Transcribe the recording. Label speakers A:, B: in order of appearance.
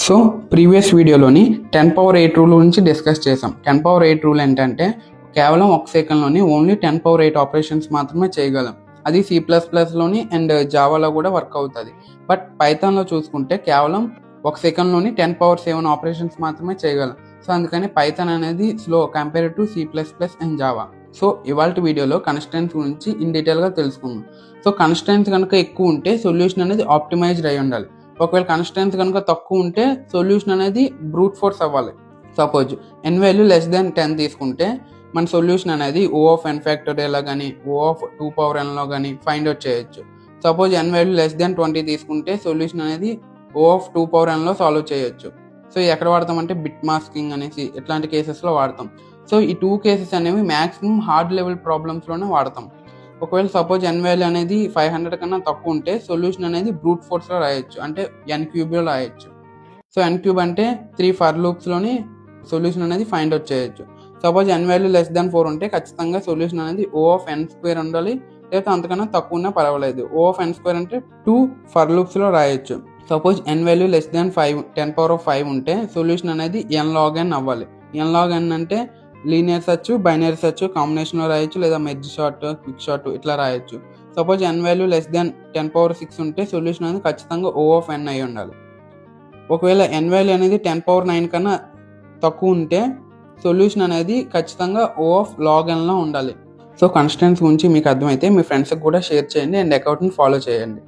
A: So previous వీడియోలోని 10 power 8 rule గురించి discuss చేసాం. 10 పవర్ 8 రూల్ ఏంటంటే కేవలం ఒక సెకండ్లోని ఓన్లీ 10 పవర్ 8 ఆపరేషన్స్ మాత్రమే చేయగలం. అది C++లోని అండ్ జావాలో కూడా వర్క్ అవుతుంది. బట్ పైథాన్లో చూసుకుంటే కేవలం ఒక సెకండ్లోని 10 పవర్ 7 ఆపరేషన్స్ మాత్రమే చేయగలం. సో అందుకని పైథాన్ అనేది slow compare to C++ and Java. So ఇవాళ వీడియోలో కన్స్ట్రెంట్స్ గురించి ఇన్ డీటెయిల్గా తెలుసుకుందాం. సో కన్స్ట్రెంట్స్ కనుక ఎక్కువ ఉంటే సొల్యూషన్ అనేది ఆప్టిమైజ్డ్ అయి ఉండాలి. ఒకవేళ కన్స్ట్రెంట్స్ కనుక తక్కువ ఉంటే సొల్యూషన్ అనేది బ్రూట్ ఫోర్స్ అవ్వాలి. Suppose n value less than 10 తీసుకుంటే మన సొల్యూషన్ అనేది O ఆఫ్ n ఫ్యాక్టోరియల్లో కానీ O ఆఫ్ 2 పవర్ nలో కానీ ఫైండ్ అవుట్ చేయొచ్చు. Suppose n value less than 20 తీసుకుంటే సొల్యూషన్ అనేది O ఆఫ్ 2 పవర్ nలో సాల్వ్ చేయొచ్చు. సో ఎక్కడ వాడతామంటే బిట్ మాస్కింగ్ అనేసి ఇట్లాంటి కేసెస్లో వాడతాం. సో ఈ 2 కేసెస్ అనేవి మ్యాక్సిమం హార్డ్ లెవెల్ ప్రాబ్లమ్స్లోనే వాడతాం. ఒకవేళ సపోజ్ n వాల్యూ అనేది 500 కన్నా తక్కువ ఉంటే సొల్యూషన్ అనేది బ్రూట్ ఫోర్స్లో రాయొచ్చు, అంటే n³ రాయొచ్చు. సో n³ అంటే 3 ఫర్ లూప్స్లోని సొల్యూషన్ అనేది ఫైండ్ అవుట్ చేయొచ్చు. Suppose n value less than 4 ఉంటే ఖచ్చితంగా సొల్యూషన్ అనేది O ఆఫ్ n² ఉండాలి, లేకపోతే అంతకన్నా తక్కువ ఉన్నా పర్వాలేదు. O ఆఫ్ n² అంటే 2 ఫర్ లూప్స్లో రాయొచ్చు. Suppose n value less than 5 10 power 5 ఉంటే సొల్యూషన్ అనేది n log n అవ్వాలి. n log n అంటే లీనియర్ సర్చ్, బైనరీ సర్చ్ కాంబినేషన్లో రాయొచ్చు, లేదా మెర్జ్ షార్ట్, క్విక్ షార్ట్ ఇట్లా రాయొచ్చు. Suppose n value less than 10 power 6 ఉంటే సొల్యూషన్ అనేది ఖచ్చితంగా O ఆఫ్ n అయి ఉండాలి. ఒకవేళ n వాల్యూ అనేది 10 పవర్ 9 కన్నా తక్కువ ఉంటే సొల్యూషన్ అనేది ఖచ్చితంగా O ఆఫ్ log nలో ఉండాలి. సో కన్స్టెంట్స్ గురించి మీకు అర్థమైతే మీ ఫ్రెండ్స్కి కూడా షేర్ చేయండి అండ్ అకౌంట్ని ఫాలో చేయండి.